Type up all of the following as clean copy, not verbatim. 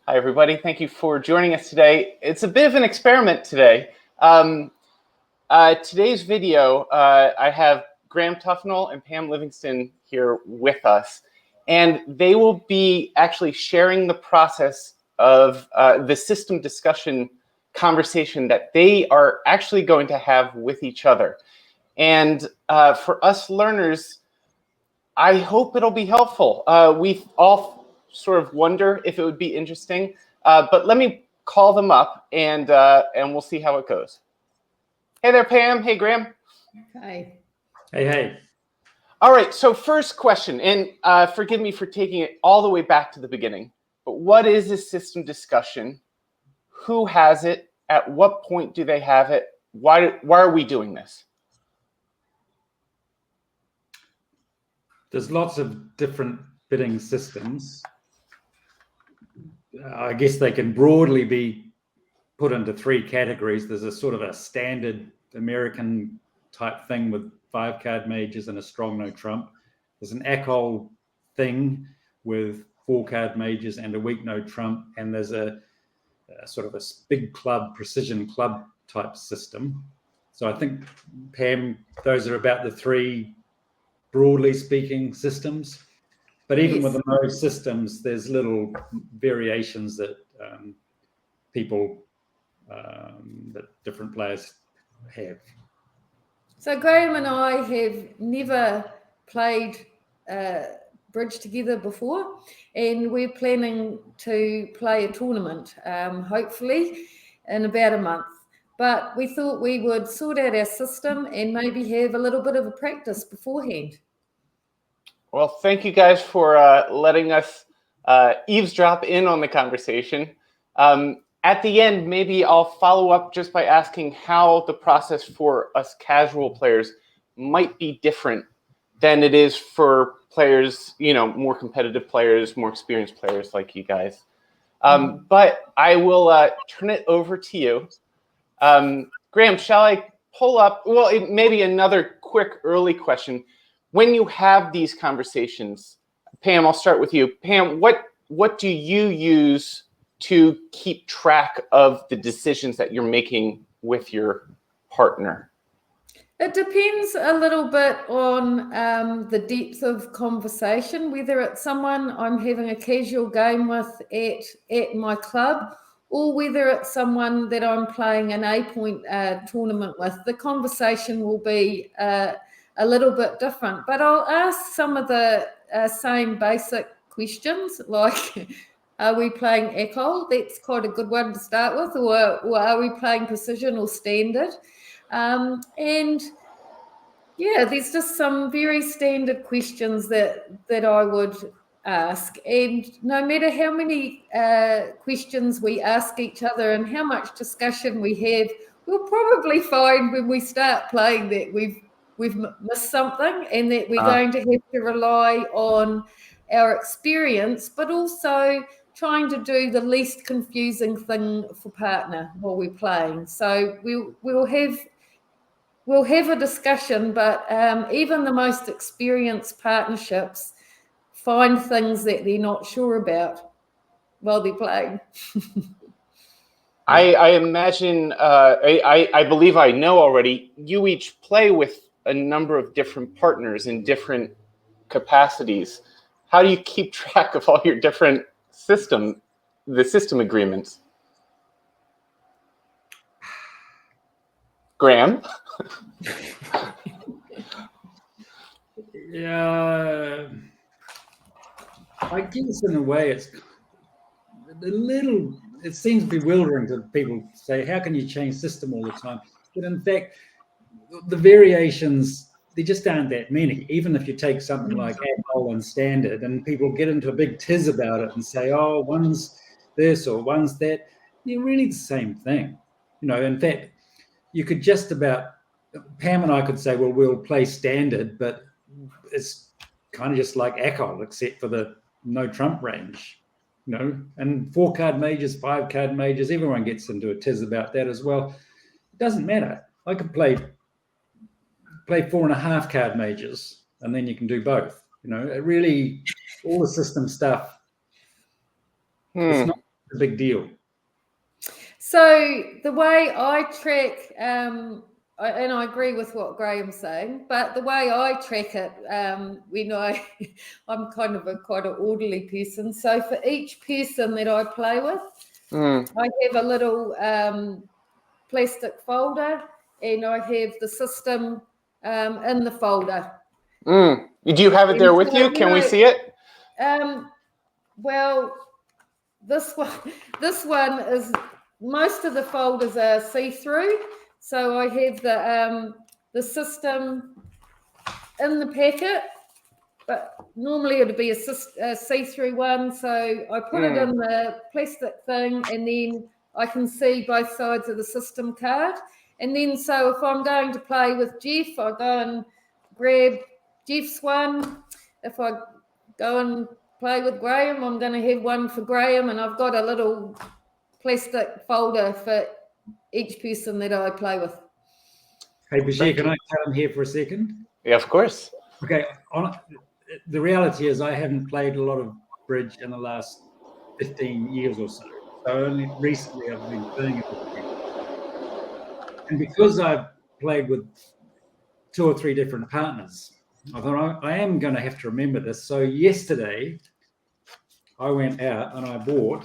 Hi, everybody. Thank you for joining us today. It's a bit of an experiment today. Today's video, I have Graeme Tufnell and Pam Livingston here with us, and they will be actually sharing the process of the system discussion conversation that they are actually going to have with each other. And for us learners, I hope it'll be helpful. We all sort of wonder if it would be interesting, but let me call them up and we'll see how it goes. Hey there, Pam. Hey, Graeme. Hi. Hey. All right, so first question, and forgive me for taking it all the way back to the beginning, but what is a system discussion? Who has it? At what point do they have it? Why are we doing this? There's lots of different bidding systems. I guess they can broadly be put into three categories. There's a sort of a standard American type thing with 5-card majors and a strong no trump. There's an Overcall thing with 4-card majors and a weak no trump. And there's a sort of a big club, precision club type system. So I think, Pam, those are about the three, broadly speaking, systems. But even within those systems, there's little variations that that different players have. So Graeme and I have never played bridge together before, and we're planning to play a tournament, hopefully in about a month. But we thought we would sort out our system and maybe have a little bit of a practice beforehand. Well, thank you guys for letting us eavesdrop in on the conversation. At the end, maybe I'll follow up just by asking how the process for us casual players might be different than it is for players, more competitive players, more experienced players like you guys. But I will turn it over to you. Graeme, shall I pull up? Well, maybe another quick early question. When you have these conversations, Pam, I'll start with you. Pam, what do you use to keep track of the decisions that you're making with your partner? It depends a little bit on the depth of conversation, whether it's someone I'm having a casual game with at my club, or whether it's someone that I'm playing an A-point tournament with. The conversation will be a little bit different, but I'll ask some of the same basic questions, like, are we playing Overcall? That's quite a good one to start with, or are we playing precision or standard? And yeah, there's just some very standard questions that I would ask, and no matter how many questions we ask each other and how much discussion we have, we'll probably find when we start playing that we've missed something, and that we're going to have to rely on our experience, but also trying to do the least confusing thing for partner while we're playing. So we'll have a discussion, but even the most experienced partnerships find things that they're not sure about while they're playing. I imagine, I believe I know already, you each play with a number of different partners in different capacities. How do you keep track of all your different system agreements? Graeme? Yeah, I guess in a way it's it seems bewildering to people say, how can you change system all the time? But in fact, the variations, there just aren't that many. Even if you take something like Overcall and standard, and people get into a big tiz about it and say, oh, one's this or one's that, they're really the same thing. In fact, you could just about, Pam and I could say, well, we'll play standard, but it's kind of just like Overcall, except for the no trump range, and 4-card majors, 5-card majors, everyone gets into a tiz about that as well. It doesn't matter. I could play 4.5-card majors, and then you can do both. It really, all the system stuff, it's a big deal? So the way I track, and I agree with what Graham's saying, but the way I track it, when I'm kind of quite an orderly person. So for each person that I play with, I have a little plastic folder, and I have the system in the folder. Do you have it there with you? Can we see it? Well, this one is, most of the folders are see-through, so I have the system in the packet, but normally it would be a see-through one. So I put it in the plastic thing, and then I can see both sides of the system card. And then, so if I'm going to play with Jeff, I go and grab Jeff's one. If I go and play with Graham, I'm going to have one for Graham, and I've got a little plastic folder for each person that I play with. Hey, Bashir, can I come here for a second? Yeah, of course. Okay. The reality is I haven't played a lot of bridge in the last 15 years or so. So only recently I've been playing it with you. And because I've played with 2 or 3 different partners, I thought I am going to have to remember this. So yesterday I went out and I bought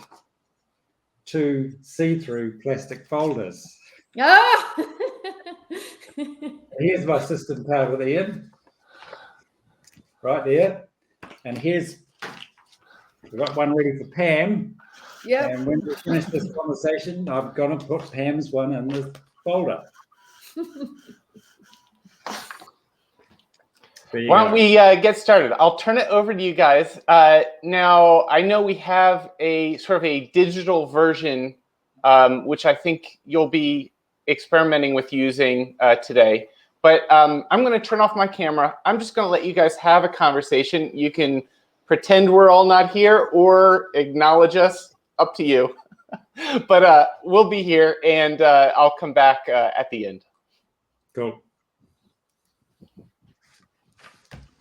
2 see-through plastic folders. Oh! Here's my system card with Ian, right there. And we've got one ready for Pam. Yeah. And when we finish this conversation, I'm going to put Pam's one in the folder. Why don't we get started? I'll turn it over to you guys. Now, I know we have a sort of a digital version, which I think you'll be experimenting with using today. But I'm going to turn off my camera. I'm just going to let you guys have a conversation. You can pretend we're all not here or acknowledge us. Up to you. But we'll be here, and I'll come back at the end. Cool.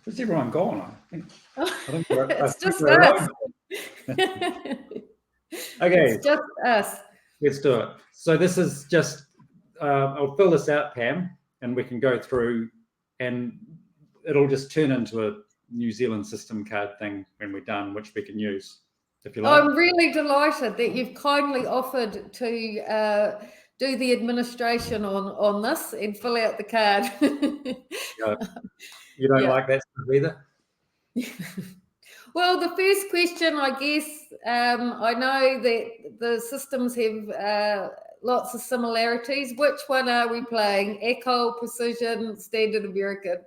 Where's everyone gone? It's just us. Okay. It's just us. Let's do it. So this is just, I'll fill this out, Pam, and we can go through, and it'll just turn into a New Zealand system card thing when we're done, which we can use, if you like. I'm really delighted that you've kindly offered to do the administration on this and fill out the card. You don't like that stuff either? Well, the first question, I guess, I know that the systems have lots of similarities. Which one are we playing? Echo, Precision, Standard American?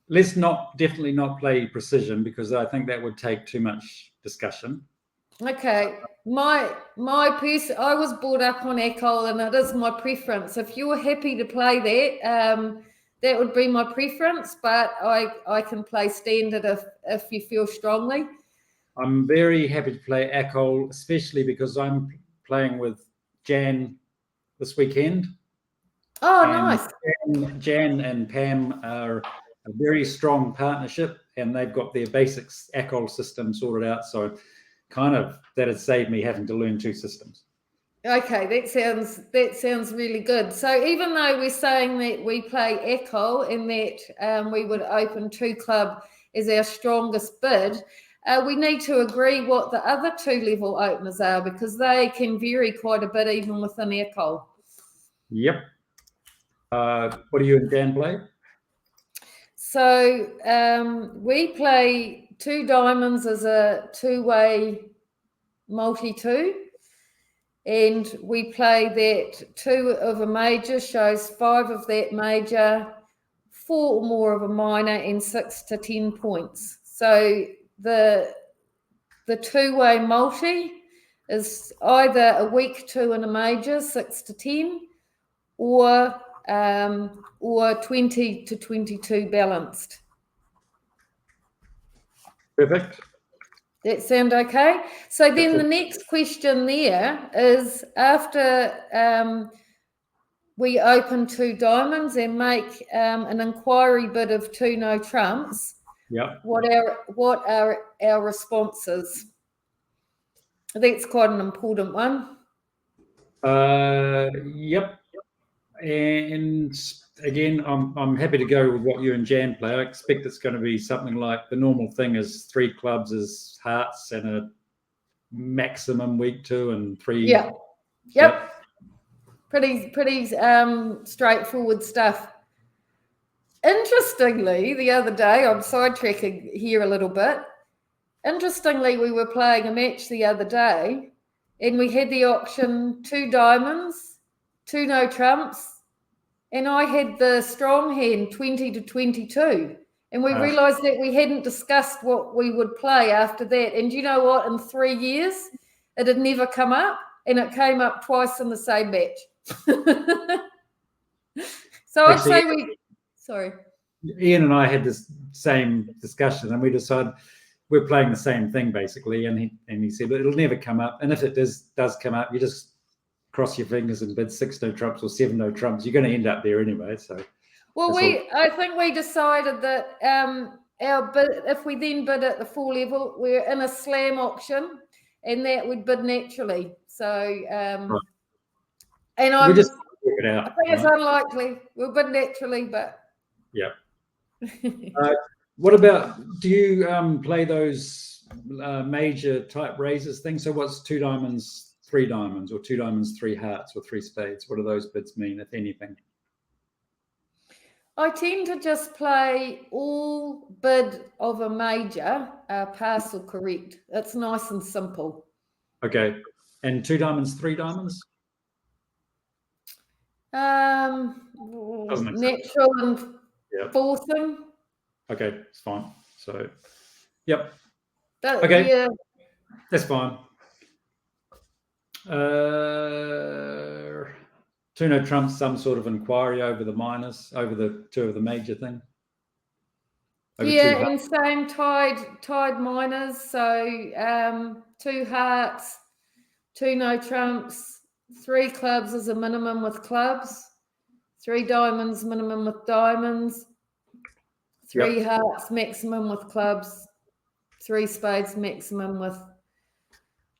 Let's definitely not play Precision, because I think that would take too much discussion. Okay, I was brought up on Echo, and it is my preference. If you're happy to play that, that would be my preference, but I can play Standard if you feel strongly. I'm very happy to play Echo, especially because I'm playing with Jan this weekend. Oh, nice. Jan and Pam are a very strong partnership, and they've got their basics Echo system sorted out. So that has saved me having to learn 2 systems. Okay, that sounds really good. So even though we're saying that we play Echo and that we would open 2 club as our strongest bid, we need to agree what the other 2 level openers are, because they can vary quite a bit even within Echo. Yep. What do you and Dan play? So we play 2 diamonds as a 2-way multi-2. And we play that 2 of a major shows 5 of that major, 4 or more of a minor, and 6 to 10 points. So the 2-way multi is either a weak 2 and a major, 6 to 10, or 20 to 22 balanced. Perfect. That sound okay? So then the next question there is, after we open 2 diamonds and make an inquiry bid of 2 no trumps, yeah, what are our responses? That's quite an important one. Yep. And again, I'm happy to go with what you and Jan play. I expect it's going to be something like the normal thing is 3 clubs is hearts and a maximum week 2 and 3. Yeah. Yep. Pretty straightforward stuff. Interestingly, the other day, I'm sidetracking here a little bit. Interestingly, we were playing a match the other day and we had the option 2 diamonds, 2 no trumps, and I had the strong hand 20 to 22. And we realised that we hadn't discussed what we would play after that. And you know what? In 3 years, it had never come up, and it came up twice in the same match. So I'd say sorry. Ian and I had this same discussion, and we decided we're playing the same thing basically. And he said, but it'll never come up. And if it does come up, you just cross your fingers and bid 6 no trumps or 7 no trumps. You're going to end up there anyway. So, well, I think we decided that our bid, if we then bid at the 4 level, we're in a slam auction, and that would bid naturally. So, right. And we just work it out. I think it's unlikely we'll bid naturally, but yeah. What about? Do you play those major type raises things? So what's 2 diamonds, 3 diamonds, or 2 diamonds, 3 hearts, or 3 spades? What do those bids mean, if anything? I tend to just play all bid of a major, pass or correct. It's nice and simple. Okay. And 2 diamonds, 3 diamonds? Natural and forcing. Okay, it's fine. So, yep. Okay. Yeah. That's fine. 2 no trumps, some sort of inquiry over the minors, over the 2 of the major thing. And same tied minors. So 2 hearts, 2 no trumps, 3 clubs as a minimum with clubs, 3 diamonds minimum with diamonds, 3 hearts maximum with clubs, 3 spades maximum with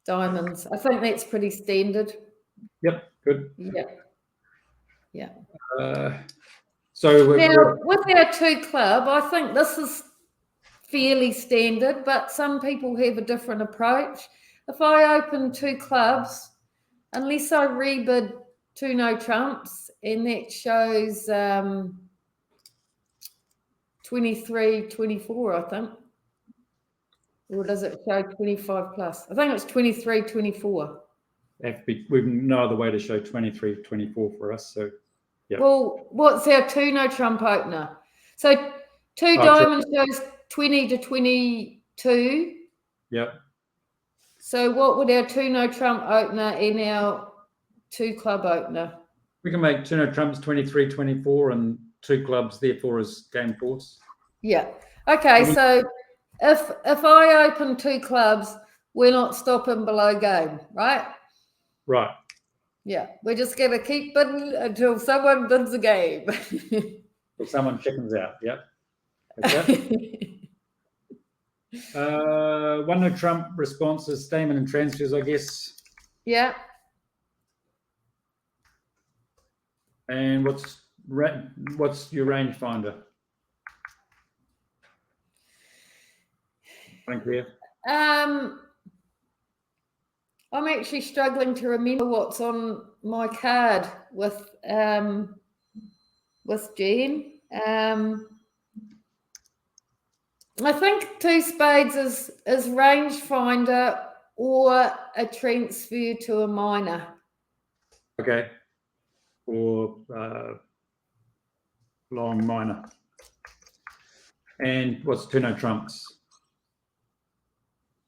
diamonds. I think that's pretty standard. Yep, good. Yeah. So now, with our 2 club, I think this is fairly standard, but some people have a different approach. If I open 2 clubs, unless I rebid 2 no trumps, and that shows 23, 24, I think. Or does it show 25 plus? I think it's 23, 24. We've no other way to show 23, 24 for us. So, yeah. Well, what's our 2 no trump opener? So 2 diamonds shows 20 to 22. Yep. So what would our 2 no trump opener and our 2 club opener? We can make 2 no trumps 23, 24, and 2 clubs therefore is game force. Yeah. Okay. So if I open 2 clubs, we're not stopping below game, right? Right. Yeah. We're just going to keep bidding until someone bids a game. Or someone chickens out. Yep. Okay. 1 no trump responses, statement and transfers, I guess. Yeah. And what's your rangefinder? Unclear. I'm actually struggling to remember what's on my card with Jan. I think 2 spades is rangefinder or a transfer to a minor. Okay. Or long minor. And what's 2 no trumps?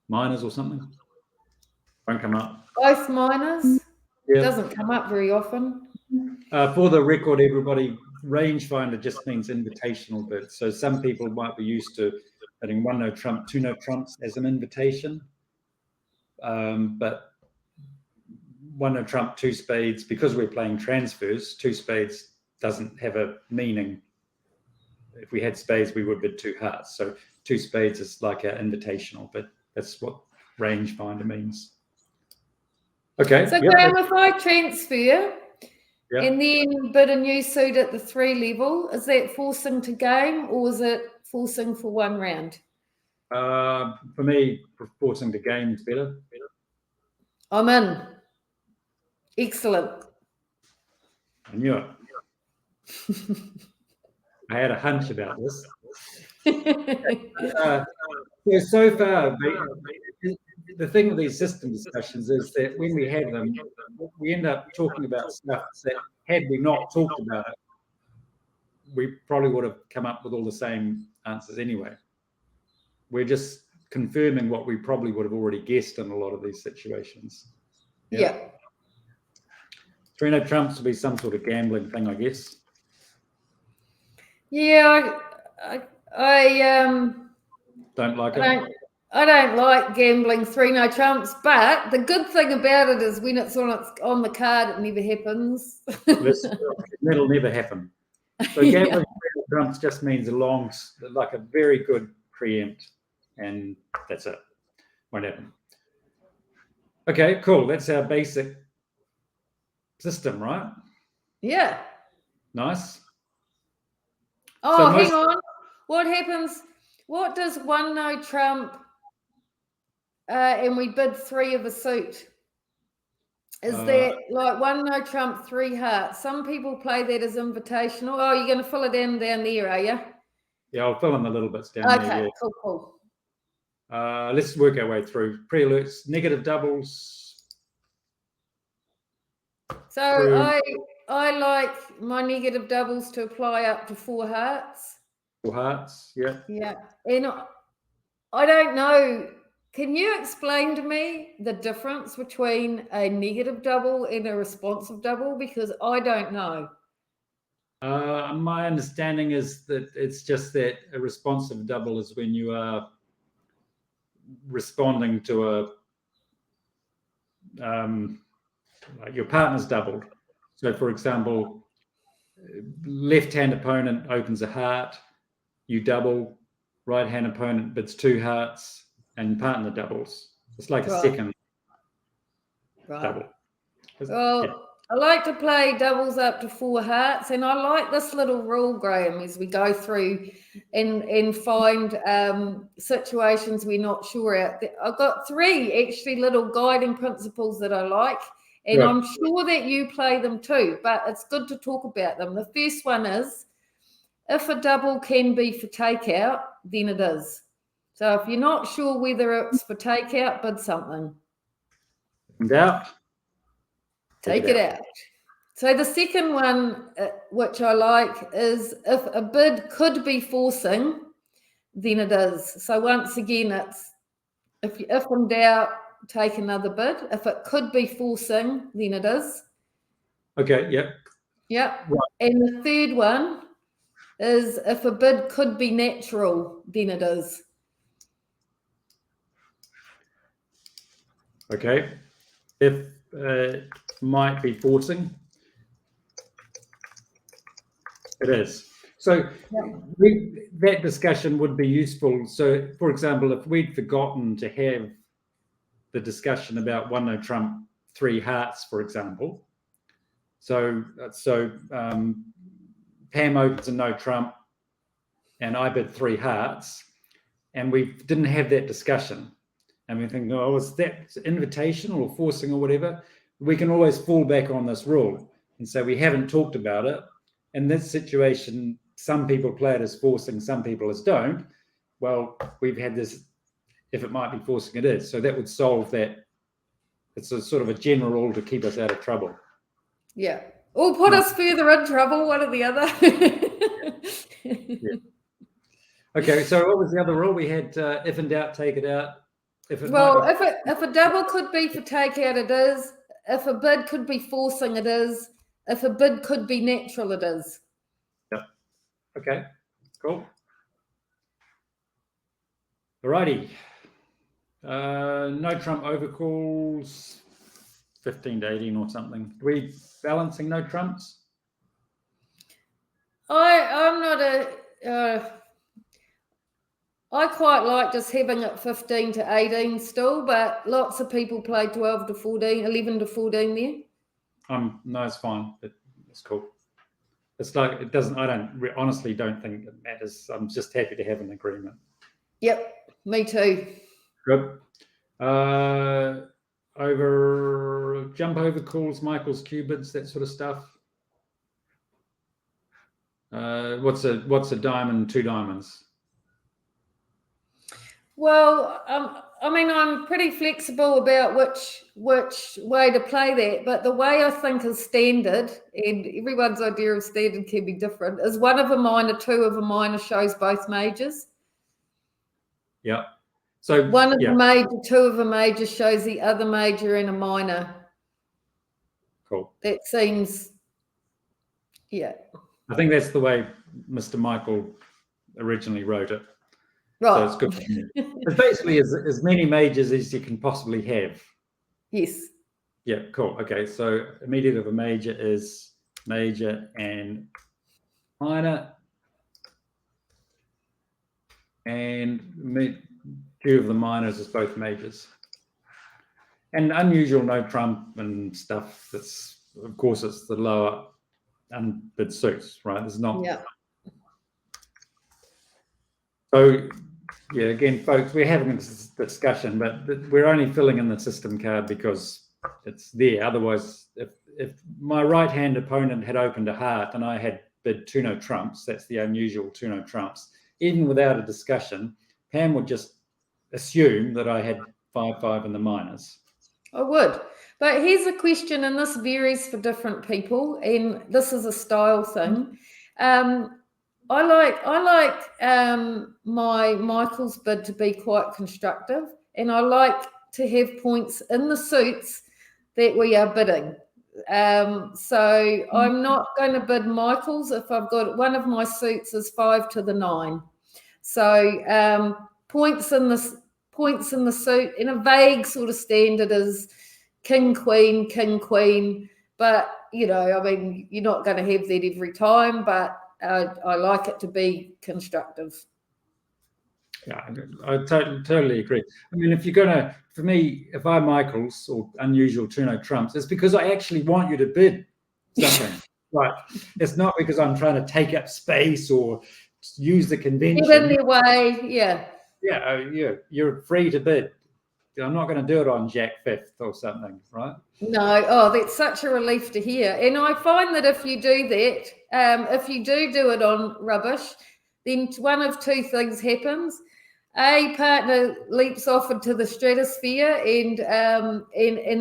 Minors or something? Won't come up. Both minors? Yeah. Doesn't come up very often. For the record, everybody, rangefinder just means invitational bid. So some people might be used to hitting 1 no trump, 2 no trumps as an invitation. But 1 no trump, 2 spades, because we're playing transfers, 2 spades doesn't have a meaning. If we had spades, we would bid 2 hearts. So 2 spades is like an invitational, but that's what rangefinder means. Okay. So, yep. Graeme, if I transfer Yep. and then bid a new suit at the 3 level, is that forcing to game or is it forcing for 1 round? For me, forcing the game is better. I'm in. Excellent. I knew it. I had a hunch about this. So far, the thing with these system discussions is that when we have them, we end up talking about stuff that, had we not talked about it, we probably would have come up with all the same answers anyway. We're just confirming what we probably would have already guessed in a lot of these situations. Yeah. 3 trumps will be some sort of gambling thing, I guess. Yeah, I Don't like it. I don't like gambling 3 no trumps, but the good thing about it is when it's on the card, it never happens. That'll never happen. So gambling 3 no trumps just means like a very good preempt, and that's it. Won't happen. Okay, cool. That's our basic system, right? Yeah. Nice. Oh, So hang on. What happens? What does 1 no trump and we bid 3 of a suit? Is that like 1 no trump, 3 hearts? Some people play that as invitational. Oh, you're going to fill it down there, are you? Yeah, I'll fill in the little bits down there. Okay, cool. Let's work our way through. Pre-alerts, negative doubles. So I like my negative doubles to apply up to 4 hearts. 4 hearts, yeah. Yeah. And I don't know. Can you explain to me the difference between a negative double and a responsive double? Because I don't know. My understanding is that it's just that a responsive double is when you are responding to like your partner's doubled. So, for example, left-hand opponent opens a heart, you double, right-hand opponent bids 2 hearts, and partner doubles. It's like a second double. Well, yeah. I like to play doubles up to 4 hearts, and I like this little rule, Graeme, as we go through and find situations we're not sure at. I've got 3 actually little guiding principles that I like, and I'm sure that you play them too, but it's good to talk about them. The first one is, if a double can be for takeout, then it is. So if you're not sure whether it's for takeout, bid something. Take it out. So the second one, which I like, is if a bid could be forcing, then it is. So once again, it's if in doubt, take another bid. If it could be forcing, then it is. Okay, yep. Yep. Right. And the third one is if a bid could be natural, then it is. Okay. If might be forcing, it is. So that discussion would be useful. So, for example, if we'd forgotten to have the discussion about 1 no trump, 3 hearts, for example. So Pam opens a no trump, and I bid 3 hearts, and we didn't have that discussion. And we think, oh, is that invitational or forcing or whatever? We can always fall back on this rule and say we haven't talked about it. In this situation, some people play it as forcing, some people as don't. Well, we've had this, if it might be forcing, it is. So that would solve that. It's a sort of a general rule to keep us out of trouble. Yeah. Or put us further in trouble, one or the other. Yeah. Okay, so what was the other rule? We had if in doubt, take it out. If a double could be for takeout, it is. If a bid could be forcing, it is. If a bid could be natural, it is. Yep. Okay. Cool. Alrighty. No trump overcalls, 15 to 18 or something. Are we balancing no trumps? I'm not a. I quite like just having it 15 to 18 still, but lots of people play 12 to 14, 11 to 14 there. No, it's fine. It's cool. It's like it doesn't. Honestly don't think it matters. I'm just happy to have an agreement. Yep, me too. Good. Jump over calls, Michael's cubids, that sort of stuff. What's a diamond? 2 diamonds. Well, I mean, I'm pretty flexible about which way to play that, but the way I think is standard, and everyone's idea of standard can be different, is 1 of a minor, 2 of a minor shows both majors. Yeah. So 1 of a major, 2 of a major shows the other major and a minor. Cool. That seems, yeah. I think that's the way Mr. Michael originally wrote it. Right. So it's good. It's basically as many majors as you can possibly have. Yes. Yeah, cool. Okay, so immediate of a major is major and minor. And 2 of the minors is both majors. And unusual no trump and stuff, that's, of course, it's the lower unbid suits, right? There's not. Yeah. So, yeah, again, folks, we're having this discussion, but we're only filling in the system card because it's there. Otherwise, if my right-hand opponent had opened a heart and I had bid 2 no trumps, that's the unusual 2 no trumps, even without a discussion, Pam would just assume that I had 5-5 in the minors. I would. But here's a question, and this varies for different people, and this is a style thing. I like my Michael's bid to be quite constructive, and I like to have points in the suits that we are bidding. So I'm not going to bid Michael's if I've got one of my suits is 5 to the 9. So points in the suit in a vague sort of standard is king, queen. But, I mean, you're not going to have that every time, but I like it to be constructive. Yeah, I totally agree. I mean, if you're going to, for me, if I'm Michael's or unusual 2 no trumps, it's because I actually want you to bid something. Right. It's not because I'm trying to take up space or use the convention. Get in their way, yeah. Yeah, you're free to bid. I'm not going to do it on Jack 5th or something, right? No, that's such a relief to hear. And I find that if you do that, if you do it on rubbish, then one of 2 things happens. A partner leaps off into the stratosphere, and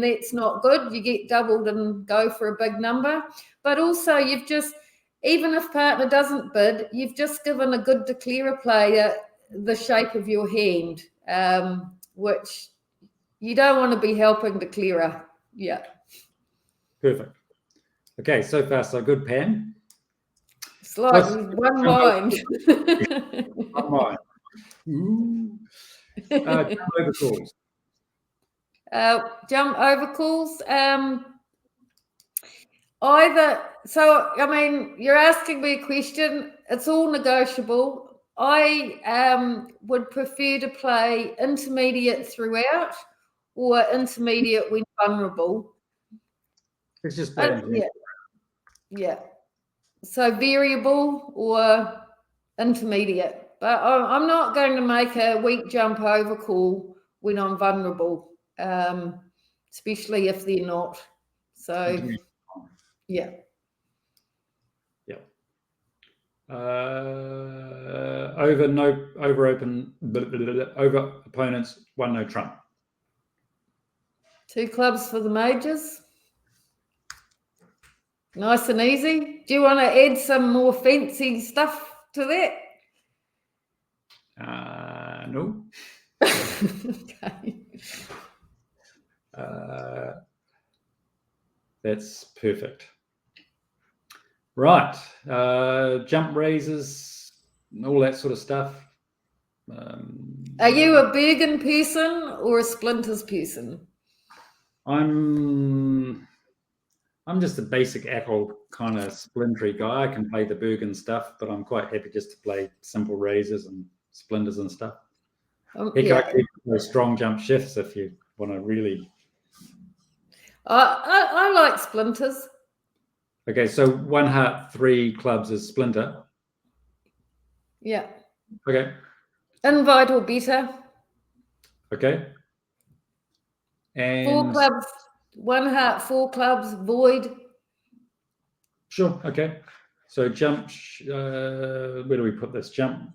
that's not good. You get doubled and go for a big number. But also, even if partner doesn't bid, you've just given a good declarer player the shape of your hand, which you don't want to be helping declarer. Yeah. Perfect. Okay, so far so good, Pam. It's like one mind. One mind. Ooh. Jump over calls. Jump over calls. Either, so I mean, you're asking me a question. It's all negotiable. I would prefer to play intermediate throughout or intermediate when vulnerable. It's just yeah. So variable or intermediate. But I'm not going to make a weak jump over call when I'm vulnerable, especially if they're not. So, yeah. Over opponents, 1 no trump. 2 clubs for the majors. Nice and easy. Do you want to add some more fancy stuff to that? No. Okay. That's perfect. Right. Jump raises, all that sort of stuff. Are you a Bergen person or a Splinters person? I'm just a basic Apple kind of splintery guy. I can play the Bergen stuff, but I'm quite happy just to play simple raises and splinters and stuff. Heck, I keep those strong jump shifts if you want to really. I like splinters. Okay, so 1 heart, 3 clubs is splinter. Yeah. Okay. Invite or better. Okay. And 4 clubs, 1 heart, 4 clubs, void. Sure. Okay. So jump. Where do we put this? Jump,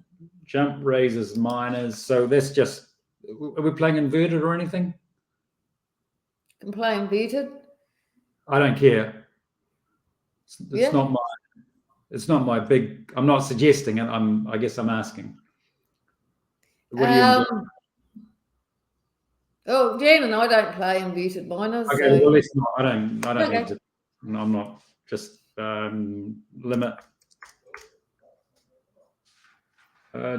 raises, minors. So that's just. Are we playing inverted or anything? Can play inverted. I don't care. It's Yeah. not my big. I'm not suggesting it. I guess I'm asking. What do you enjoy? Oh, Jan and I don't play inverted minors. Okay. So. Well, let's not. I don't Okay. need to. I'm not just limit.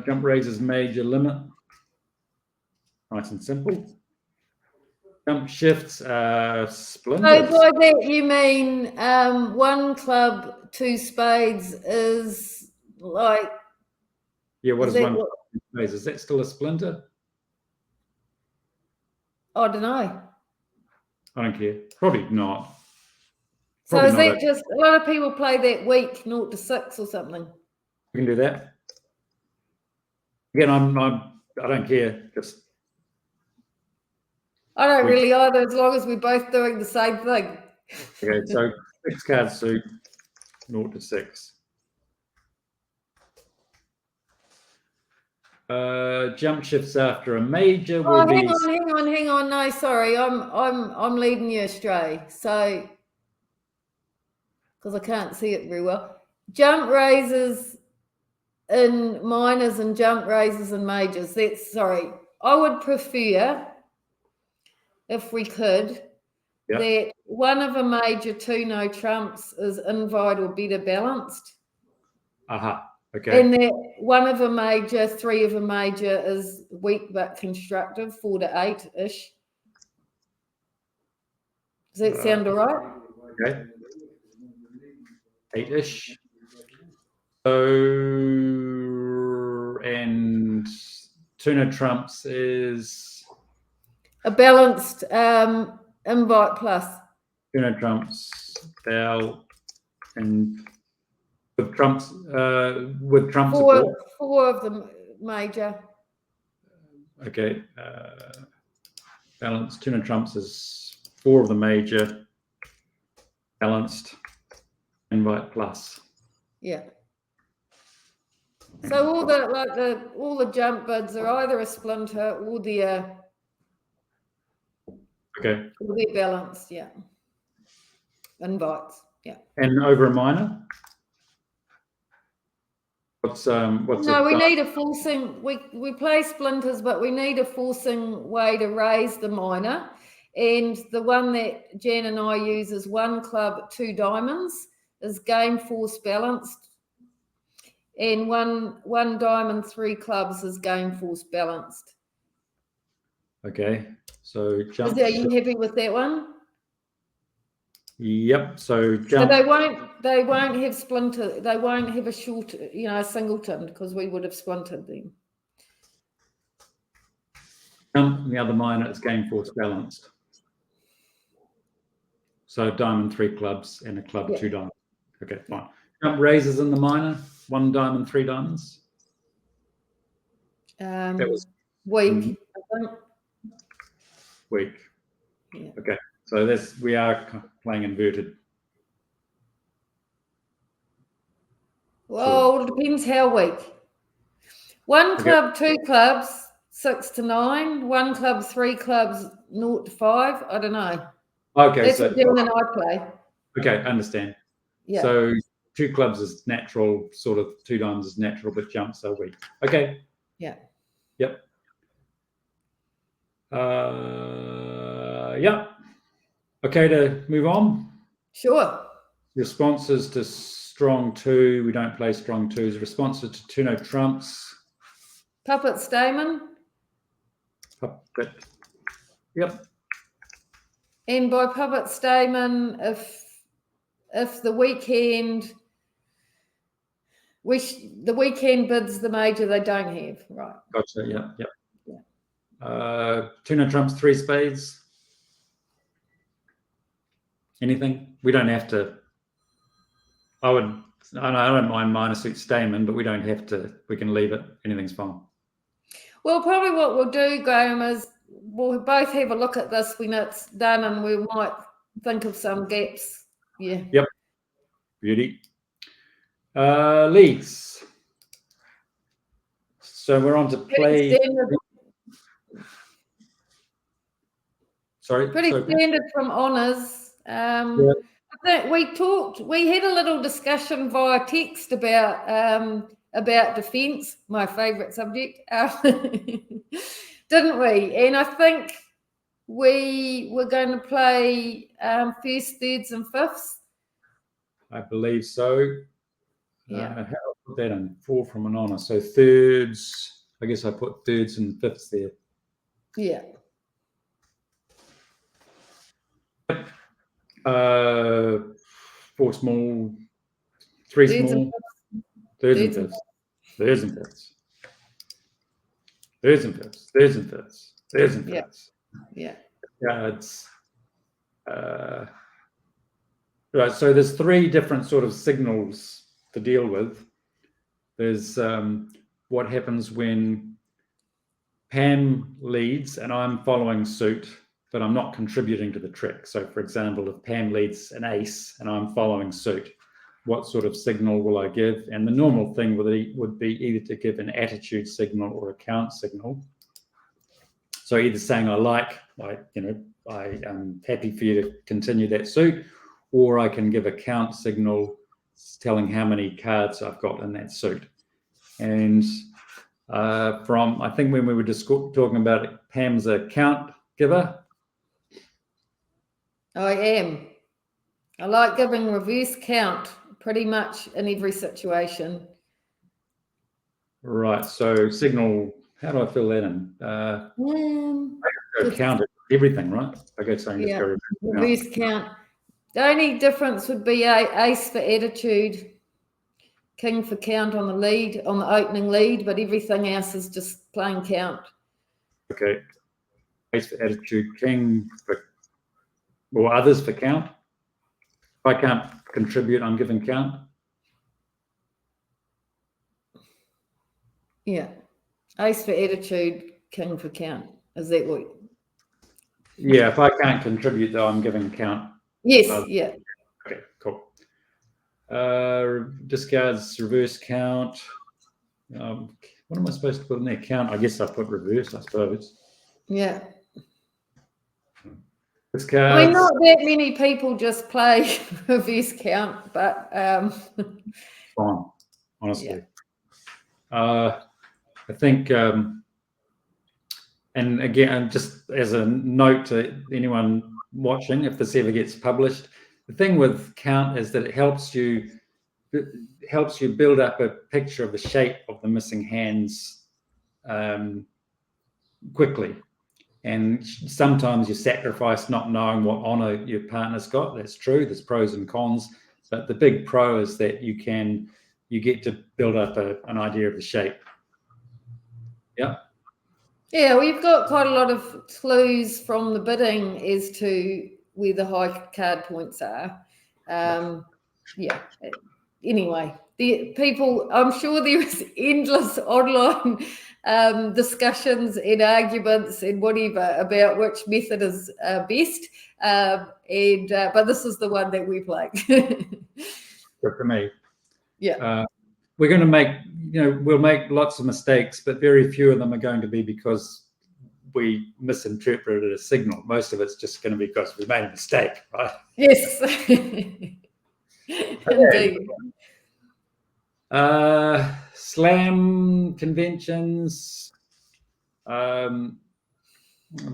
Jump raises major limit. Nice and simple. Jump shifts splinters. So by that you mean 1 club, 2 spades is like. Yeah, what is 1 what, spades? Is that still a splinter? I don't know. I don't care. Probably not. So Probably is not that just a lot of people play that weak 0 to 6 or something? We can do that. Again, I don't care. Just I don't really either, as long as we're both doing the same thing. okay. So 6 cards suit 0 to 6. Jump shifts after a major will be. Hang on. No, sorry, I'm leading you astray. So, because I can't see it very well. Jump raises in minors and jump raises in majors. I would prefer, if we could, that 1 of a major, 2 no trumps is invite or better balanced. Okay. And that 1 of a major, 3 of a major is weak but constructive, 4 to 8-ish. Does that sound all right? Okay. 8-ish. So, and 2 no trumps is a balanced invite plus. 2 no trumps, bell, and with trumps support. 4 of the major. Okay. Balanced 2 no trumps is 4 of the major. Balanced invite plus. Yeah. So all the jump bids are either a splinter or they're okay. Or they're balanced, yeah. Invites, yeah. And over a minor? What's no, we need a forcing. We play splinters, but we need a forcing way to raise the minor. And the one that Jan and I use is 1 club, 2 diamonds, is game force balanced. And one diamond, 3 clubs is game force balanced. Okay. So jump. Are you happy with that one? Yep. So jump. So they won't have splinter. They won't have a short, a singleton, because we would have splintered them. Jump. The other minor is game force balanced. So diamond, 3 clubs, and a club, 2 diamonds. Okay, fine. Jump raises in the minor, 1 diamond, 3 diamonds. That was weak. I think. Weak. Yeah. Okay. So we are playing inverted. Well, it depends how weak. 1 club, 2 clubs, 6 to 9. 1 club, 3 clubs, 0 to 5. I don't know. Okay. That's what Dylan and I play. Okay, understand. Yeah. So 2 clubs is natural, sort of 2 diamonds is natural, but jumps are weak. Okay. Yeah. Yep. Yeah. Okay, to move on. Sure. Responses to strong 2. We don't play strong 2s. Responses to 2 no trumps. Puppet Stamen. Puppet. Yep. And by Puppet Stamen, if the weak hand the weekend bids the major they don't have, right? Gotcha. Yeah. Two no trumps, three spades. Anything? We don't have to. I don't mind minor suit Stayman, but we don't have to. We can leave it. Anything's fine. Well, probably what we'll do, Graeme, is we'll both have a look at this when it's done, and we might think of some gaps. Yeah. Yep. Beauty. Leads. So we're on to play. Pretty standard from honours. Yeah. I think we had a little discussion via text about defence, my favourite subject, didn't we? And I think we were going to play first, thirds and fifths. I believe so. Yeah. How do I put that in? 4 from an honour. So thirds, I guess I put thirds and fifths there. Yeah. 4 small, 3 small, thirds and fifths, thirds and fifths, thirds and fifths, thirds and fifths, thirds and fifths. Yeah. Cards. Right. So there's 3 different sort of signals to deal with. There's what happens when Pam leads and I'm following suit, but I'm not contributing to the trick. So, for example, if Pam leads an ace and I'm following suit, what sort of signal will I give? And the normal thing would be either to give an attitude signal or a count signal. So either saying I am happy for you to continue that suit, or I can give a count signal telling how many cards I've got in that suit. And I think when we were just talking about it, Pam's a count giver. I am. I like giving reverse count pretty much in every situation. Right. So signal, how do I fill that in? I go count everything, right? I go saying just go reverse count. The only difference would be ace for attitude, king for count on the lead, on the opening lead, but everything else is just plain count. Okay. Ace for attitude, king for, or others for count. If I can't contribute, I'm giving count. Yeah. Ace for attitude, king for count. Is that what? Yeah, if I can't contribute, though, I'm giving count. Yes, yeah. Okay, cool. Discards, reverse count. What am I supposed to put in there? Count, I guess I put reverse, I suppose. Yeah. Discards. I mean, not that many people just play reverse count, but fine, honestly. Yeah. I think, and again, just as a note to anyone watching, if this ever gets published, the thing with count is that it helps you build up a picture of the shape of the missing hands quickly. And sometimes you sacrifice not knowing what honor your partner's got. That's true. There's pros and cons, but the big pro is that you get to build up an idea of the shape. Yeah. Yeah, we've got quite a lot of clues from the bidding as to where the high card points are. Yeah. Anyway, the people, I'm sure there is endless online discussions and arguments and whatever about which method is best. But this is the one that we play. Good for me. Yeah. We're going to make, we'll make lots of mistakes, but very few of them are going to be because we misinterpreted a signal. Most of it's just going to be because we made a mistake, right? Yes. Indeed. Slam conventions. But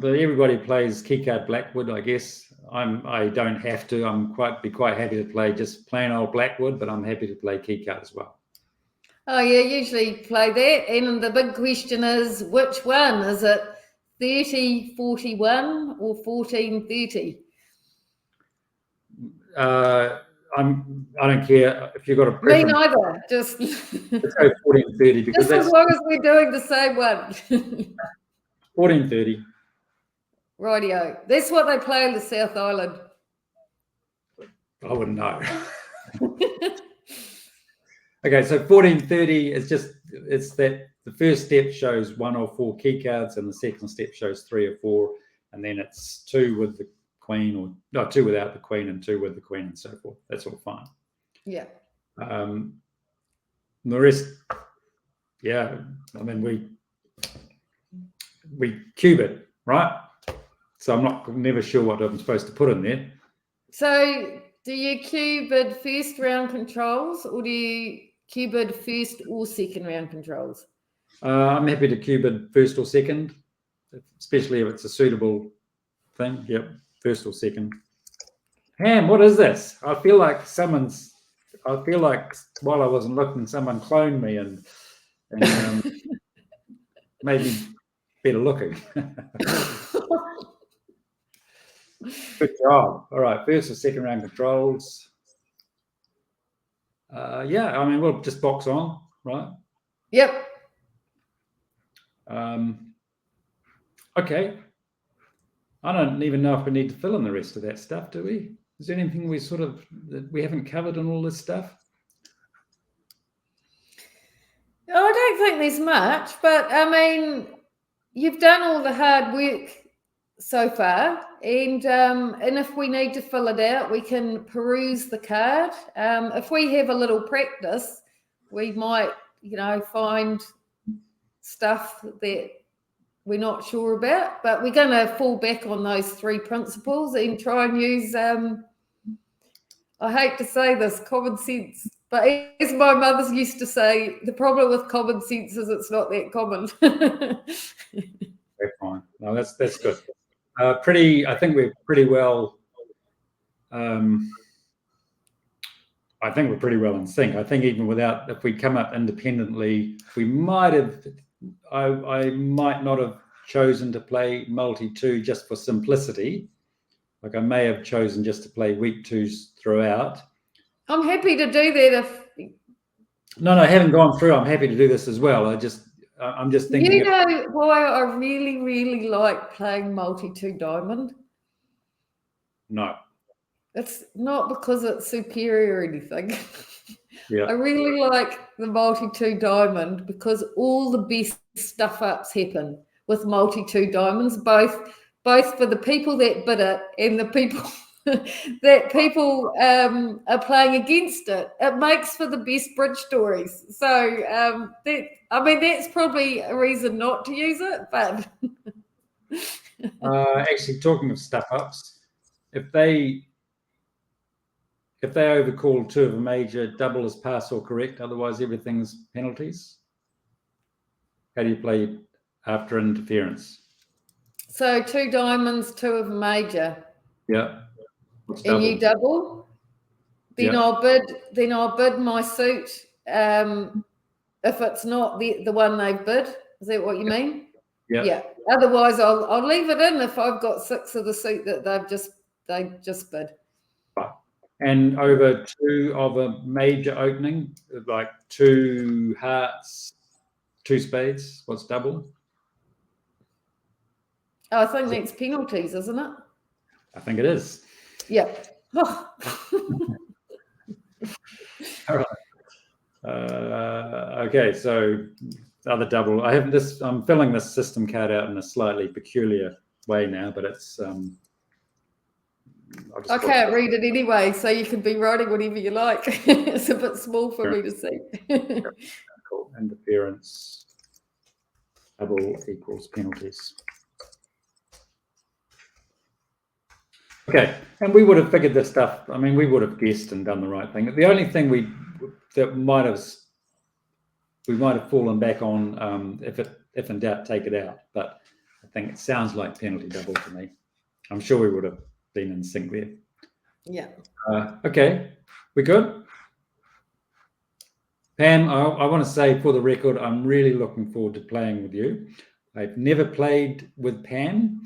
everybody plays keycard Blackwood, I guess. I don't have to. Be quite happy to play just plain old Blackwood, but I'm happy to play keycard as well. Oh yeah, usually play that. And the big question is, which one? Is it 30-41 or 14-30? I don't care if you've got a Me preference. neither. Just Let's go 14:30 because just as long as we're doing the same one. 14:30. Rightio. That's what they play in the South Island. I wouldn't know. Okay, so 14:30 is it's that the first step shows 1 or 4 key cards, and the second step shows 3 or 4, and then it's 2 with the queen, or no, 2 without the queen and 2 with the queen, and so forth. That's all fine. Yeah. The rest, yeah. I mean, we cube it, right? So I'm never sure what I'm supposed to put in there. So do you cubid first round controls, or do you cubid first or second round controls? I'm happy to cubid first or second, especially if it's a suitable thing. Yep, first or second. Pam, what is this? I feel like while I wasn't looking, someone cloned me and made me better looking. Good job. All right, first or second round controls. Yeah, I mean, we'll just box on, right? Yep. Okay. I don't even know if we need to fill in the rest of that stuff, do we? Is there anything that we haven't covered in all this stuff? I don't think there's much, but I mean, you've done all the hard work so far, and if we need to fill it out, we can peruse the card. If we have a little practice, we might, find stuff that we're not sure about, but we're going to fall back on those 3 principles and try and use, I hate to say this, common sense. But as my mother used to say, the problem with common sense is it's not that common. Okay, fine. No, that's good. I think we're pretty well. I think we're pretty well in sync. I think even if we come up independently, we might have. I might not have chosen to play multi-2 just for simplicity. Like I may have chosen just to play weak 2s throughout. I'm happy to do that if. No, I haven't gone through. I'm happy to do this as well. I'm just thinking. You know why I really, really like playing multi-2 diamond? No. It's not because it's superior or anything. Yeah. I really like the multi-2 diamond because all the best stuff ups happen with multi-2 diamonds, both for the people that bid it and the people that people are playing against it. It makes for the best bridge stories. So that's probably a reason not to use it, but actually, talking of stuff ups, if they overcall 2 of a major, double is pass or correct, otherwise everything's penalties. How do you play after interference? So 2 diamonds, 2 of a major. Yeah. And you double. Then yeah. I'll bid my suit. If it's not the one they've bid. Is that what you mean? Yeah. Yeah. Otherwise I'll leave it in if I've got 6 of the suit that they've just bid. Right. And over 2 of a major opening, like 2 hearts, 2 spades, what's double? I think that's penalties, isn't it? I think it is. Yeah. All right. Okay, so other double. I'm filling this system card out in a slightly peculiar way now, but it's I can't read it anyway, so you can be writing whatever you like. It's a bit small for me to see. Cool. Interference double equals penalties. Okay, and we would have figured this stuff. I mean, we would have guessed and done the right thing. The only thing we might have fallen back on, if in doubt, take it out. But I think it sounds like penalty double to me. I'm sure we would have been in sync there. Yeah. Okay, we good? Pam, I want to say for the record, I'm really looking forward to playing with you. I've never played with Pam.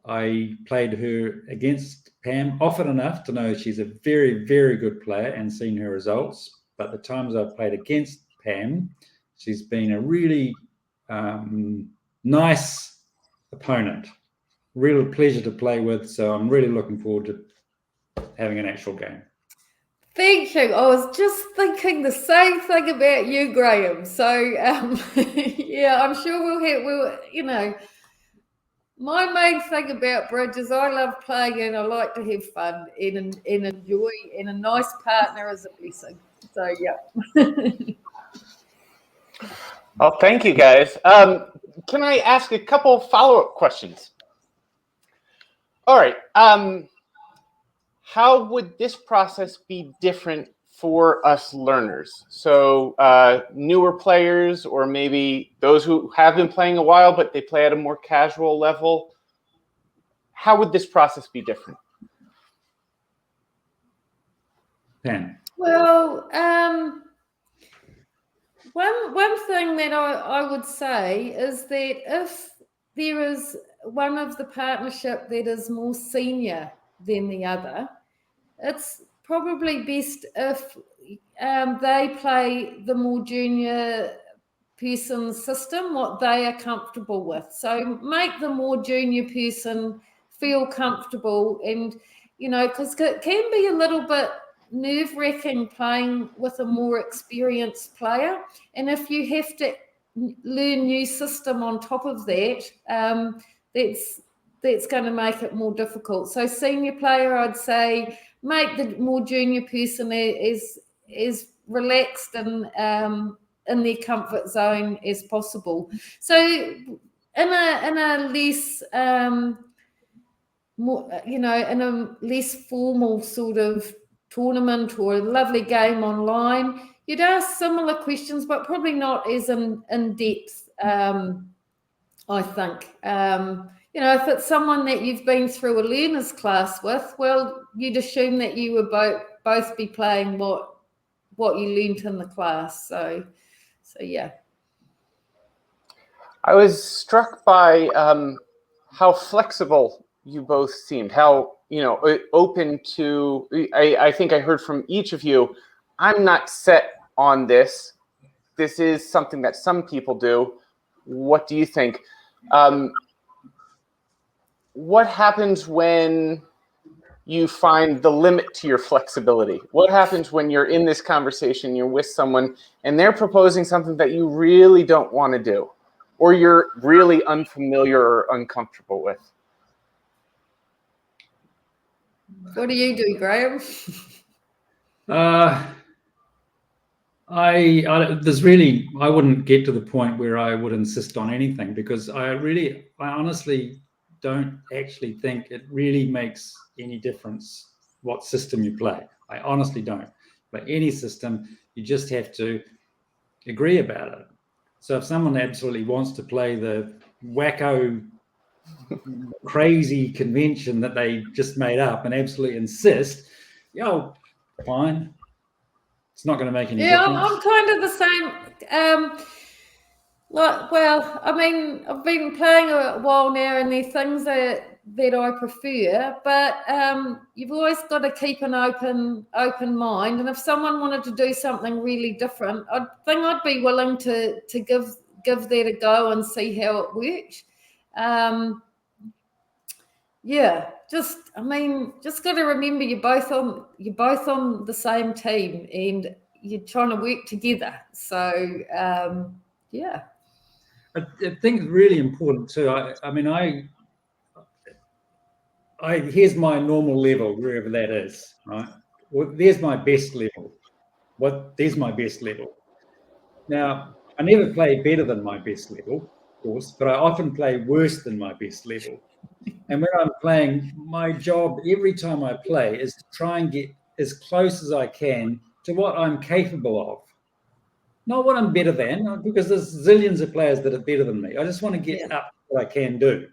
I played her against Pam often enough to know she's a very, very good player and seen her results. But the times I've played against Pam, she's been a really nice opponent. Real pleasure to play with. So I'm really looking forward to having an actual game. Thank you. I was just thinking the same thing about you, Graeme. So, yeah, I'm sure we'll, my main thing about bridge is I love playing and I like to have fun and enjoy, and a nice partner is a blessing. So, yeah. Well, thank you, guys. Can I ask a couple follow-up questions? All right. How would this process be different for us learners? So newer players, or maybe those who have been playing a while, but they play at a more casual level. How would this process be different? Pam. Well, one thing that I would say is that if there is one of the partnership that is more senior than the other, it's probably best if they play the more junior person's system, what they are comfortable with. So make the more junior person feel comfortable, and because it can be a little bit nerve-wracking playing with a more experienced player, and if you have to learn new system on top of that, that's going to make it more difficult. So senior player, I'd say, make the more junior person as relaxed and in their comfort zone as possible. So in a less more, in a less formal sort of tournament or a lovely game online, you'd ask similar questions, but probably not as in depth. I think. If it's someone that you've been through a learners class with, well, you'd assume that you would both be playing what you learnt in the class. So yeah. I was struck by how flexible you both seemed, how open to. I think I heard from each of you, I'm not set on this. This is something that some people do. What do you think? What happens when you find the limit to your flexibility? What happens when you're in this conversation, you're with someone, and they're proposing something that you really don't want to do, or you're really unfamiliar or uncomfortable with? What do you do, Graeme? I wouldn't get to the point where I would insist on anything, because I honestly don't actually think it really makes any difference what system you play. I honestly don't. But any system, you just have to agree about it. So if someone absolutely wants to play the wacko, crazy convention that they just made up and absolutely insist, fine. It's not going to make any difference. Yeah, I'm kind of the same. I've been playing a while now, and there are things that I prefer, but you've always got to keep an open mind. And if someone wanted to do something really different, I'd be willing to give that a go and see how it works. Just got to remember you're both on the same team and you're trying to work together. So yeah. I think it's really important too. Here's my normal level, wherever that is, right? Well, there's my best level. There's my best level. Now, I never play better than my best level, of course, but I often play worse than my best level. And when I'm playing, my job every time I play is to try and get as close as I can to what I'm capable of. Not what I'm better than, because there's zillions of players that are better than me. I just want to get up to what I can do.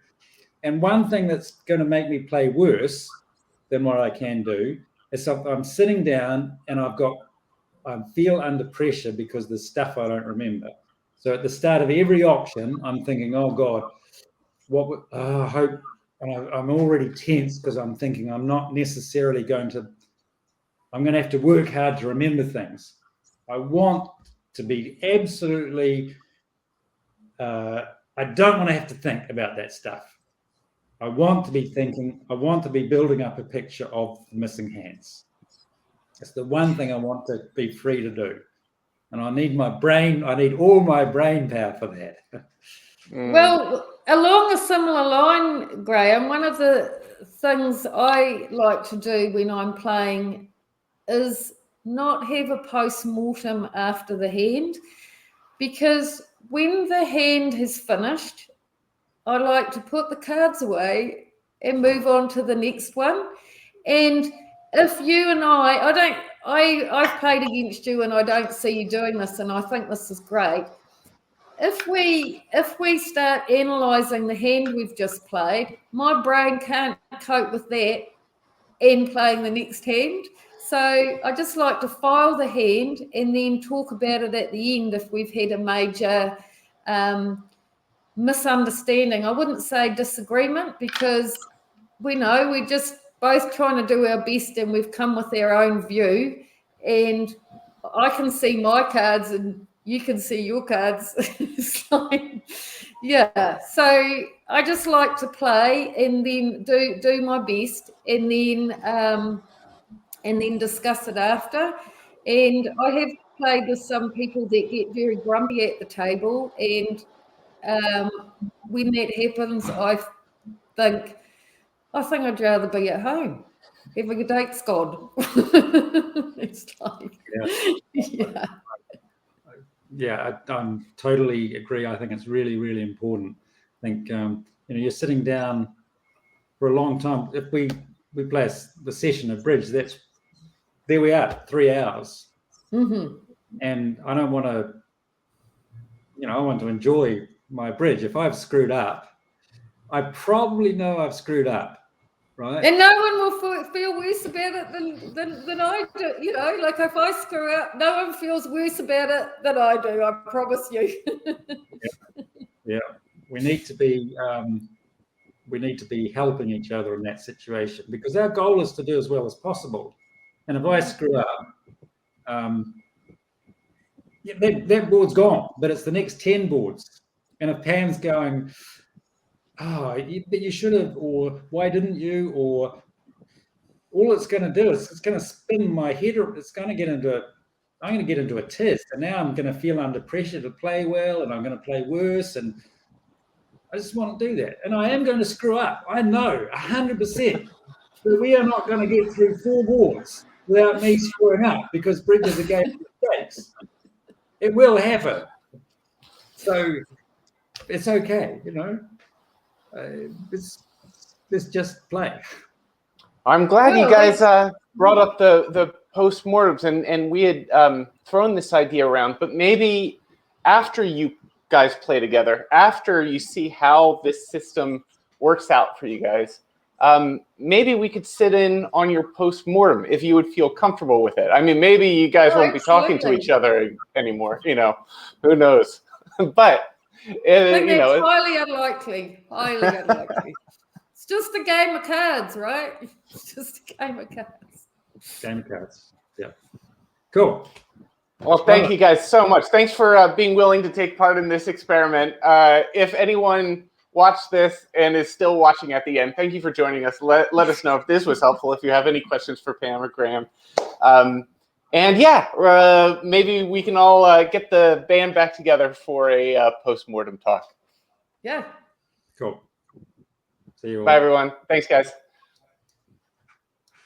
And one thing that's going to make me play worse than what I can do is if I'm sitting down and I feel under pressure because there's stuff I don't remember. So at the start of every auction, I'm thinking, oh God, I and I'm already tense because I'm thinking I'm not necessarily I'm going to have to work hard to remember things. I want to be absolutely, I don't want to have to think about that stuff. I want to be thinking, I want to be building up a picture of the missing hands. It's the one thing I want to be free to do. And I need all my brain power for that. Well, along a similar line, Graeme, one of the things I like to do when I'm playing is not have a post-mortem after the hand, because when the hand has finished, I like to put the cards away and move on to the next one. And if you and I've played against you and I don't see you doing this, and I think this is great. If we start analysing the hand we've just played, my brain can't cope with that and playing the next hand. So I just like to file the hand and then talk about it at the end if we've had a major misunderstanding. I wouldn't say disagreement, because we're just both trying to do our best and we've come with our own view, and I can see my cards and you can see your cards. It's like, yeah. So I just like to play and then do my best and then discuss it after. And I have played with some people that get very grumpy at the table, and when that happens, I think I'd rather be at home having a date, Scott. It's like, yeah. Yeah, I totally agree. I think it's really, really important. I think you're sitting down for a long time. If we play the session of bridge, there we are, 3 hours, and I don't want to. I want to enjoy my bridge. If I've screwed up, I probably know I've screwed up. Right. And no one will feel worse about it than I do. Like if I screw up, no one feels worse about it than I do. I promise you. Yeah. We need to be helping each other in that situation, because our goal is to do as well as possible. And if I screw up, that board's gone, but it's the next 10 boards. And if Pam's going, oh, but you should have, or why didn't you, or all it's going to do is it's going to spin my head. It's going to I'm going to get into a test, and now I'm going to feel under pressure to play well, and I'm going to play worse, and I just want to do that. And I am going to screw up. I know 100% that we are not going to get through 4 boards without me screwing up, because bridge is a game of mistakes. It will happen. So it's okay, Let's just play. I'm glad you guys brought up the post-mortems, and we had thrown this idea around, but maybe after you guys play together, after you see how this system works out for you guys, maybe we could sit in on your post-mortem if you would feel comfortable with it. I mean, maybe you guys won't be talking to each other anymore, who knows? But I think that's highly unlikely. Highly unlikely. It's just a game of cards, right? It's just a game of cards. Game of cards. Yeah. Cool. Well, thank you guys so much. Thanks for being willing to take part in this experiment. If anyone watched this and is still watching at the end, thank you for joining us. Let us know if this was helpful, if you have any questions for Pam or Graeme. And yeah, maybe we can all get the band back together for a post-mortem talk. Yeah. Cool. See you all. Bye, everyone. Thanks, guys.